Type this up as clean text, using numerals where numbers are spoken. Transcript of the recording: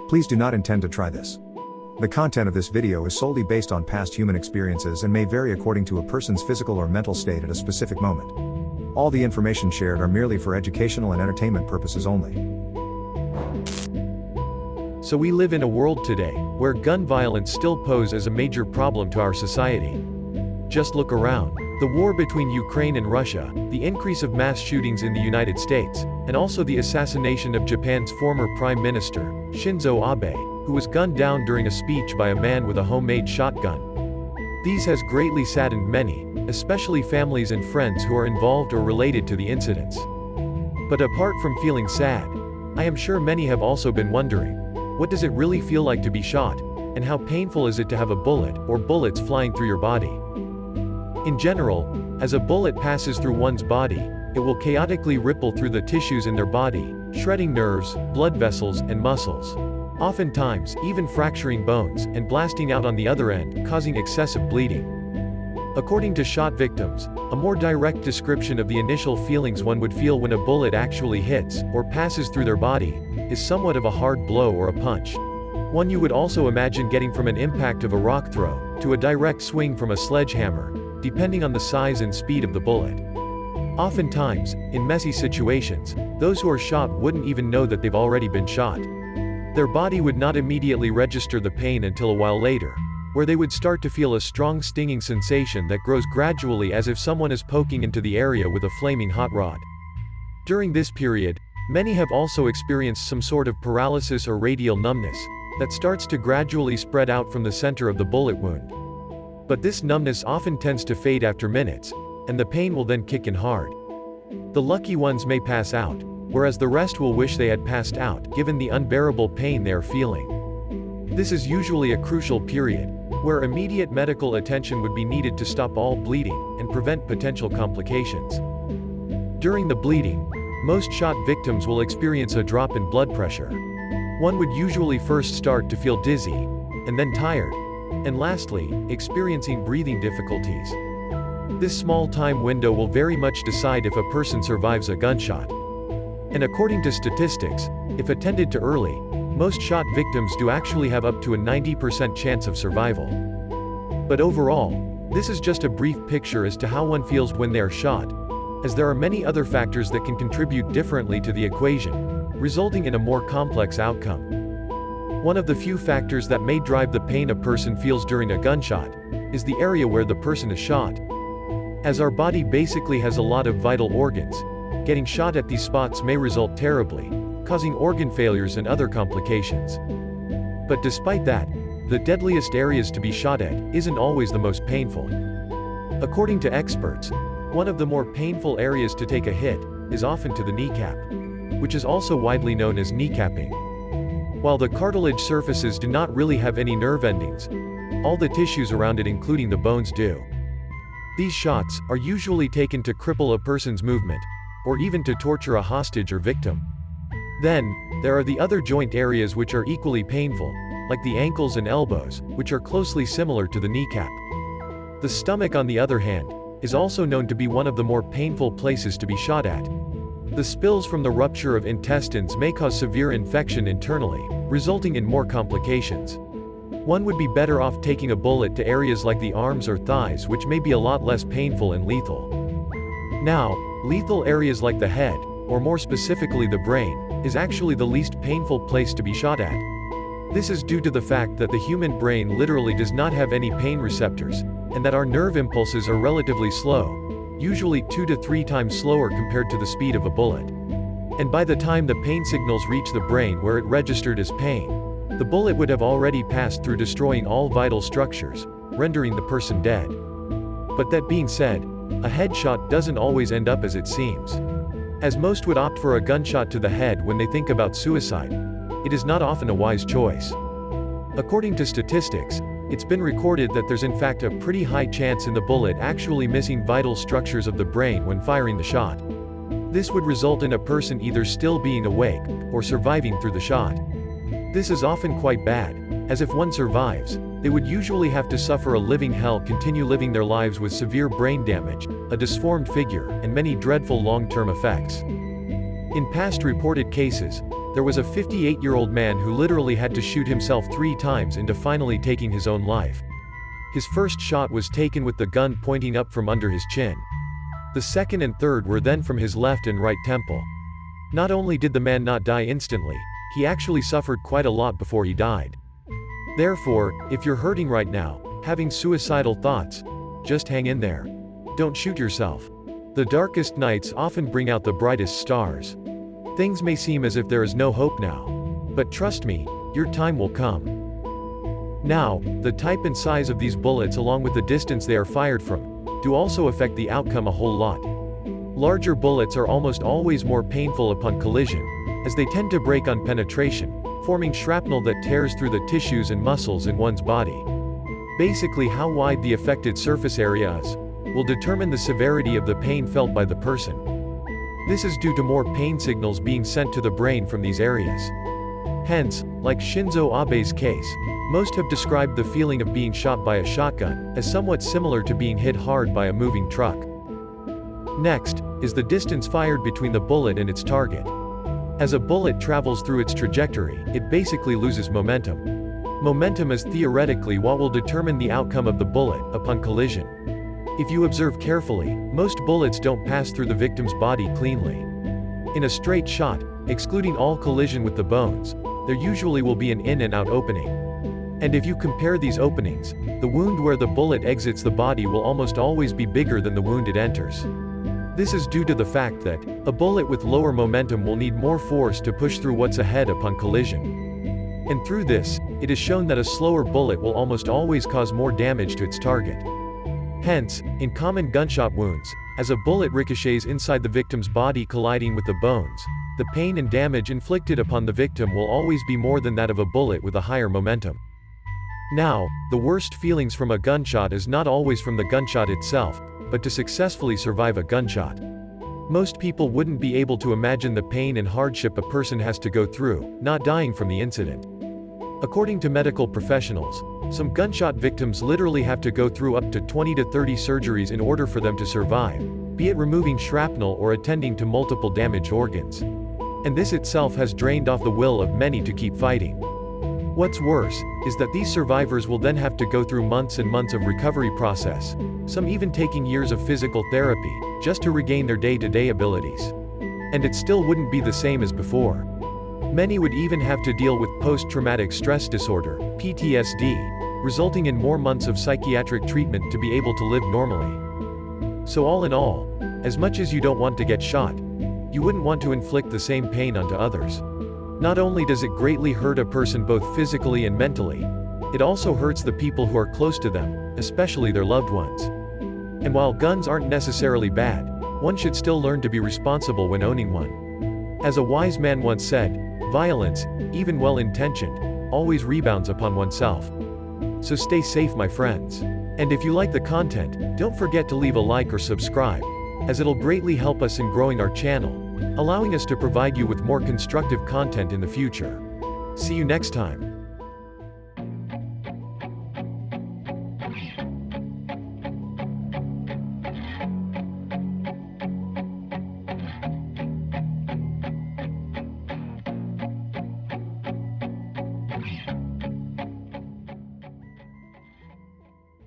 Please do not intend to try this. The content of this video is solely based on past human experiences and may vary according to a person's physical or mental state at a specific moment. All the information shared are merely for educational and entertainment purposes only. So we live in a world today, where gun violence still poses as a major problem to our society. Just look around. The war between Ukraine and Russia, the increase of mass shootings in the United States, and also the assassination of Japan's former Prime Minister, Shinzo Abe, who was gunned down during a speech by a man with a homemade shotgun. These has greatly saddened many, especially families and friends who are involved or related to the incidents. But apart from feeling sad, I am sure many have also been wondering, what does it really feel like to be shot, and how painful is it to have a bullet or bullets flying through your body? In general, as a bullet passes through one's body, it will chaotically ripple through the tissues in their body, shredding nerves, blood vessels, and muscles. Oftentimes, even fracturing bones, and blasting out on the other end, causing excessive bleeding. According to shot victims, a more direct description of the initial feelings one would feel when a bullet actually hits, or passes through their body, is somewhat of a hard blow or a punch. One you would also imagine getting from an impact of a rock throw, to a direct swing from a sledgehammer, depending on the size and speed of the bullet. Oftentimes, in messy situations, those who are shot wouldn't even know that they've already been shot. Their body would not immediately register the pain until a while later, where they would start to feel a strong stinging sensation that grows gradually as if someone is poking into the area with a flaming hot rod. During this period, many have also experienced some sort of paralysis or radial numbness, that starts to gradually spread out from the center of the bullet wound. But this numbness often tends to fade after minutes, and the pain will then kick in hard. The lucky ones may pass out, whereas the rest will wish they had passed out, given the unbearable pain they are feeling. This is usually a crucial period, where immediate medical attention would be needed to stop all bleeding, and prevent potential complications. During the bleeding, most shot victims will experience a drop in blood pressure. One would usually first start to feel dizzy, and then tired, and lastly, experiencing breathing difficulties. This small time window will very much decide if a person survives a gunshot. And according to statistics, if attended to early, most shot victims do actually have up to a 90% chance of survival. But overall, this is just a brief picture as to how one feels when they are shot, as there are many other factors that can contribute differently to the equation, resulting in a more complex outcome. One of the few factors that may drive the pain a person feels during a gunshot is the area where the person is shot. As our body basically has a lot of vital organs, getting shot at these spots may result terribly, causing organ failures and other complications. But despite that, the deadliest areas to be shot at isn't always the most painful. According to experts, one of the more painful areas to take a hit is often to the kneecap, which is also widely known as kneecapping. While the cartilage surfaces do not really have any nerve endings, all the tissues around it including the bones do. These shots are usually taken to cripple a person's movement, or even to torture a hostage or victim. Then, there are the other joint areas which are equally painful, like the ankles and elbows, which are closely similar to the kneecap. The stomach on the other hand, is also known to be one of the more painful places to be shot at. The spills from the rupture of intestines may cause severe infection internally, resulting in more complications. One would be better off taking a bullet to areas like the arms or thighs, which may be a lot less painful and lethal. Now, lethal areas like the head, or more specifically the brain, is actually the least painful place to be shot at. This is due to the fact that the human brain literally does not have any pain receptors, and that our nerve impulses are relatively slow, usually 2 to 3 times slower compared to the speed of a bullet. And by the time the pain signals reach the brain where it registered as pain, the bullet would have already passed through, destroying all vital structures, rendering the person dead. But that being said, a headshot doesn't always end up as it seems. As most would opt for a gunshot to the head when they think about suicide, it is not often a wise choice. According to statistics, it's been recorded that there's in fact a pretty high chance in the bullet actually missing vital structures of the brain when firing the shot. This would result in a person either still being awake, or surviving through the shot. This is often quite bad, as if one survives, they would usually have to suffer a living hell, continue living their lives with severe brain damage, a disformed figure, and many dreadful long-term effects. In past reported cases, there was a 58-year-old man who literally had to shoot himself 3 times into finally taking his own life. His first shot was taken with the gun pointing up from under his chin. The second and third were then from his left and right temple. Not only did the man not die instantly, he actually suffered quite a lot before he died. Therefore, if you're hurting right now, having suicidal thoughts, just hang in there. Don't shoot yourself. The darkest nights often bring out the brightest stars. Things may seem as if there is no hope now. But trust me, your time will come. Now, the type and size of these bullets along with the distance they are fired from, do also affect the outcome a whole lot. Larger bullets are almost always more painful upon collision, as they tend to break on penetration, forming shrapnel that tears through the tissues and muscles in one's body. Basically, how wide the affected surface area is, will determine the severity of the pain felt by the person. This is due to more pain signals being sent to the brain from these areas. Hence, like Shinzo Abe's case, most have described the feeling of being shot by a shotgun as somewhat similar to being hit hard by a moving truck. Next, is the distance fired between the bullet and its target. As a bullet travels through its trajectory, it basically loses momentum. Momentum is theoretically what will determine the outcome of the bullet upon collision. If you observe carefully, most bullets don't pass through the victim's body cleanly. In a straight shot, excluding all collision with the bones, there usually will be an in and out opening. And if you compare these openings, the wound where the bullet exits the body will almost always be bigger than the wound it enters. This is due to the fact that a bullet with lower momentum will need more force to push through what's ahead upon collision. And through this, it is shown that a slower bullet will almost always cause more damage to its target. Hence, in common gunshot wounds, as a bullet ricochets inside the victim's body colliding with the bones, the pain and damage inflicted upon the victim will always be more than that of a bullet with a higher momentum. Now, the worst feelings from a gunshot is not always from the gunshot itself, but to successfully survive a gunshot. Most people wouldn't be able to imagine the pain and hardship a person has to go through, not dying from the incident. According to medical professionals, some gunshot victims literally have to go through up to 20 to 30 surgeries in order for them to survive, be it removing shrapnel or attending to multiple damaged organs. And this itself has drained off the will of many to keep fighting. What's worse, is that these survivors will then have to go through months and months of recovery process, some even taking years of physical therapy, just to regain their day-to-day abilities. And it still wouldn't be the same as before. Many would even have to deal with post-traumatic stress disorder, PTSD, resulting in more months of psychiatric treatment to be able to live normally. So all in all, as much as you don't want to get shot, you wouldn't want to inflict the same pain onto others. Not only does it greatly hurt a person both physically and mentally, it also hurts the people who are close to them, especially their loved ones. And while guns aren't necessarily bad, one should still learn to be responsible when owning one. As a wise man once said, violence, even well-intentioned, always rebounds upon oneself. So stay safe, my friends. And if you like the content, don't forget to leave a like or subscribe, as it'll greatly help us in growing our channel, allowing us to provide you with more constructive content in the future. See you next time.